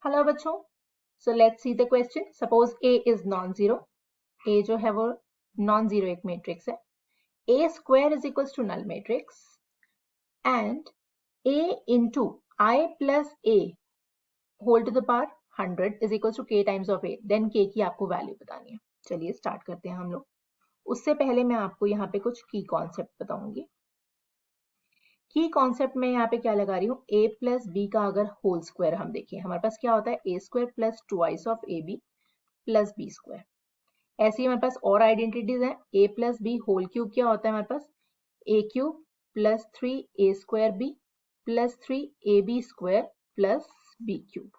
Hello बच्चों, so let's see the question. Suppose A is non zero. A जो है वो नॉन जीरो एक मैट्रिक्स है. A square is equals to null matrix and A into I plus A whole to the power 100 is equals to K times of A. Then K की आपको value बतानी है. चलिए स्टार्ट करते हैं हम लोग. उससे पहले मैं आपको यहाँ पे कुछ की कॉन्सेप्ट बताऊंगी. की कॉन्सेप्ट में यहाँ पे क्या लगा रही हूँ, a प्लस बी का अगर होल स्क्वायर हम देखें, हमारे पास क्या होता है A square plus twice of A B plus B square. ऐसे ही हमारे पास और आइडेंटिटीज हैं. A plus B whole cube क्या होता है हमारे पास, A cube plus 3 A square B plus 3 A B square plus B cube.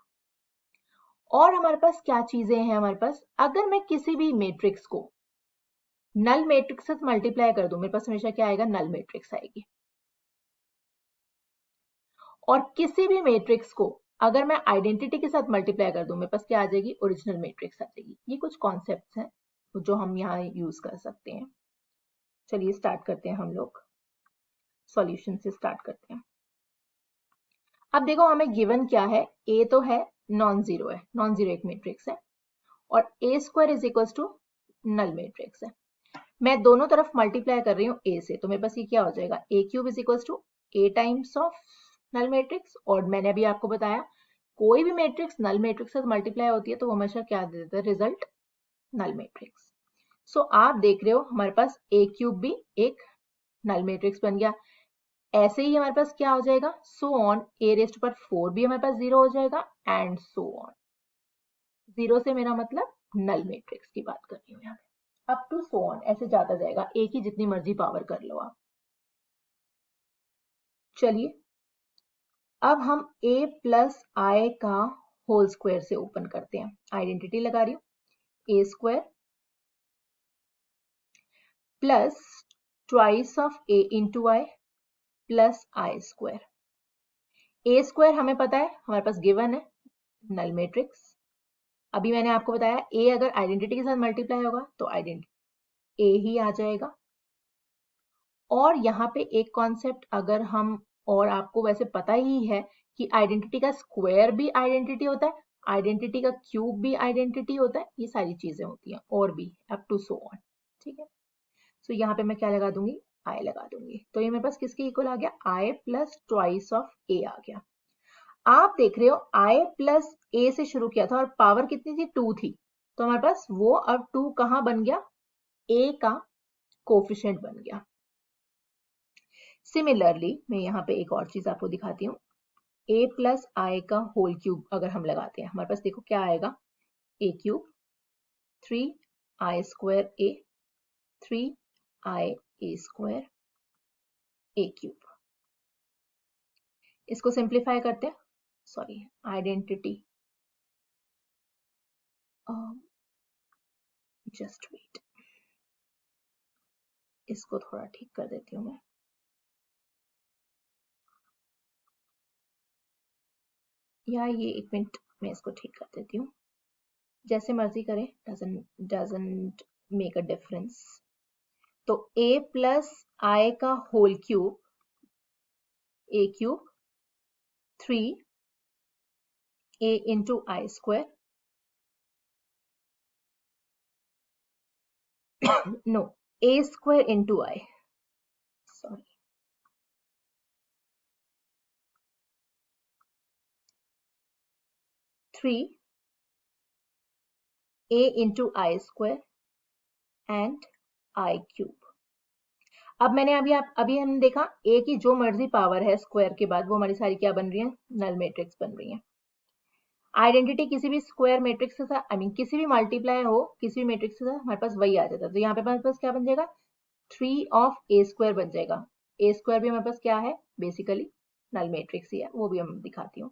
और हमारे पास क्या चीजें हैं हमारे पास, अगर मैं किसी भी मैट्रिक्स को नल मैट्रिक्स से मल्टीप्लाई कर दूं, मेरे पास हमेशा क्या आएगा, नल मैट्रिक्स आएगी. और किसी भी मैट्रिक्स को अगर मैं आइडेंटिटी के साथ मल्टीप्लाई कर दूं, मेरे पास क्या आ जाएगी, ओरिजिनल मैट्रिक्स आ जाएगी. ये कुछ कॉन्सेप्ट्स हैं जो हम यहाँ यूज कर सकते हैं. चलिए स्टार्ट करते हैं हम लोग. सॉल्यूशन से स्टार्ट करते हैं. अब देखो हमें गिवन क्या है, ए तो है नॉन जीरो है, नॉन जीरो एक मैट्रिक्स है, और A square is equal to null matrix है. मैं दोनों तरफ मल्टीप्लाई कर रही हूँ ए से, तो मेरे पास ये क्या हो जाएगा, A cube is equal to A times of null matrix. और मैंने अभी आपको बताया कोई भी मैट्रिक्स नल मैट्रिक्स से मल्टीप्लाई होती है तो वो हमेशा क्या दे देता है, रिजल्ट नल मैट्रिक्स. सो आप देख रहे हो हमारे पास ए क्यूब भी एक नल मैट्रिक्स बन गया. ऐसे ही हमारे पास क्या हो जाएगा, सो ऑन ए रेस्ट पर 4 भी हमारे पास जीरो हो जाएगा एंड सो ऑन. जीरो से मेरा मतलब नल मैट्रिक्स की बात कर रही हूँ यहाँ पे. अप टू सो ऑन ऐसे जाता जाएगा, ए की जितनी मर्जी पावर कर लो आप. चलिए अब हम a प्लस आई का होल स्क्वायर से ओपन करते हैं. आइडेंटिटी लगा रही हूँ, A square plus twice of A into I plus I square. A square हमें पता है, हमारे पास गिवन है नल मैट्रिक्स. अभी मैंने आपको बताया ए अगर आइडेंटिटी के साथ मल्टीप्लाई होगा तो आइडेंटिटी ए ही आ जाएगा. और यहाँ पे एक कॉन्सेप्ट अगर हम, और आपको वैसे पता ही है कि आइडेंटिटी का स्क्वायर भी आइडेंटिटी होता है, आइडेंटिटी का क्यूब भी आइडेंटिटी होता है, ये सारी चीजें होती हैं और भी अप टू सो ऑन. ठीक है, सो यहाँ पे मैं क्या लगा दूंगी, आई लगा दूंगी. तो ये मेरे पास किसके इक्वल आ गया, आई प्लस ट्वाइस ऑफ ए आ गया. आप देख रहे हो आई प्लस ए से शुरू किया था और पावर कितनी थी, 2 थी. तो हमारे पास वो अब 2 कहां बन गया, ए का कोफिशिएंट बन गया. सिमिलरली मैं यहाँ पे एक और चीज आपको दिखाती हूँ. ए प्लस आई का होल क्यूब अगर हम लगाते हैं, हमारे पास देखो क्या आएगा, ए क्यूब 3 आई स्क्वायर ए 3 आई ए स्क्वायर ए क्यूब. इसको सिंप्लीफाई करते हैं. सॉरी, आइडेंटिटी, जस्ट वेट, इसको थोड़ा ठीक कर देती हूँ मैं. या ये एक मिनट मैं इसको ठीक कर देती हूँ, जैसे मर्जी करें, डजंट मेक अ डिफरेंस. तो a प्लस आई का whole cube, A cube 3 a into I square, no, a square into I, sorry, 3 a into I square and I cube. अब मैंने अभी हमने देखा a की जो मर्जी पावर है स्क्वायर के बाद वो हमारी सारी क्या बन रही है, नल मैट्रिक्स बन रही है. आइडेंटिटी किसी भी स्क्वायर मैट्रिक्स के साथ, आई मीन किसी भी मल्टीप्लाई हो किसी भी मैट्रिक्स के साथ, हमारे पास वही आ जाता है. तो यहाँ पे हमारे पास क्या बन जाएगा, 3 ऑफ ए स्क्वायर बन जाएगा. ए स्क्वायर भी हमारे पास क्या है, बेसिकली नल मैट्रिक्स ही है, वो भी हम दिखाती हूँ.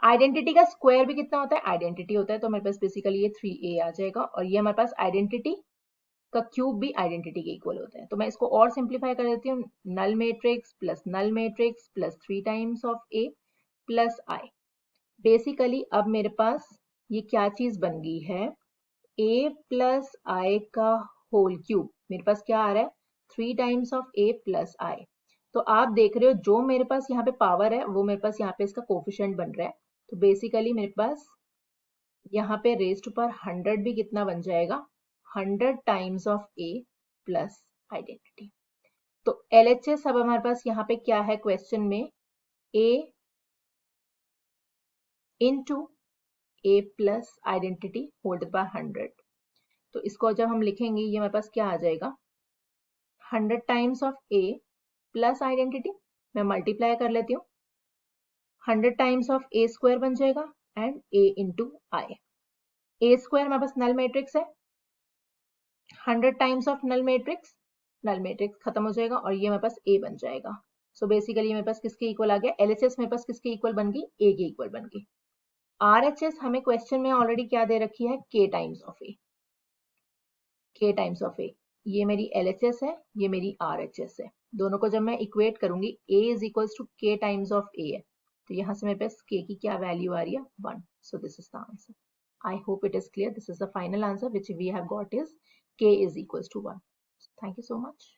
आइडेंटिटी का स्क्वायर भी कितना होता है, आइडेंटिटी होता है, तो हमारे पास बेसिकली ये 3a आ जाएगा. और ये हमारे पास आइडेंटिटी का क्यूब भी आइडेंटिटी के इक्वल होता है. तो मैं इसको और सिंप्लीफाई कर देती हूँ, null matrix plus 3 times of A plus I. Basically अब मेरे पास ये क्या चीज बन गई है, a प्लस आई का होल क्यूब, मेरे पास क्या आ रहा है, 3 टाइम्स ऑफ a प्लस आई. तो आप देख रहे हो जो मेरे पास यहाँ पे पावर है वो मेरे पास यहाँ पे इसका कोफिशिएंट बन रहा है. तो बेसिकली मेरे पास यहाँ पे रेज्ड पर 100 भी कितना बन जाएगा, 100 times of A plus identity. तो LHS अब हमारे पास यहाँ पे क्या है क्वेश्चन में, A into A plus identity whole by 100। तो इसको जब हम लिखेंगे ये हमारे पास क्या आ जाएगा, 100 times of A plus identity, मैं मल्टीप्लाई कर लेती हूँ, 100 टाइम्स ऑफ ए स्क्वायर बन जाएगा and A into I. A square हमारे पास नल मैट्रिक्स है, 100 टाइम्स ऑफ नल मैट्रिक्स खत्म हो जाएगा और ये हमारे पास ए बन जाएगा। सो बेसिकली मेरे पास किसके इक्वल आ गया, LHS मेरे पास किसके इक्वल बन गई, ए के इक्वल बन गई। RHS हमें क्वेश्चन में ऑलरेडी क्या दे रखी है, के टाइम्स ऑफ ए, के टाइम्स ऑफ ए। ये मेरी LHS है, ये मेरी RHS है। दोनों को जब मैं इक्वेट करूंगी, a is equals to K times of ए है, तो यहाँ से मेरे पास k की क्या वैल्यू आ रही है, 1। So this is the answer. I hope it is clear. This is the final answer which we have got is k is equals to 1. Thank you so much.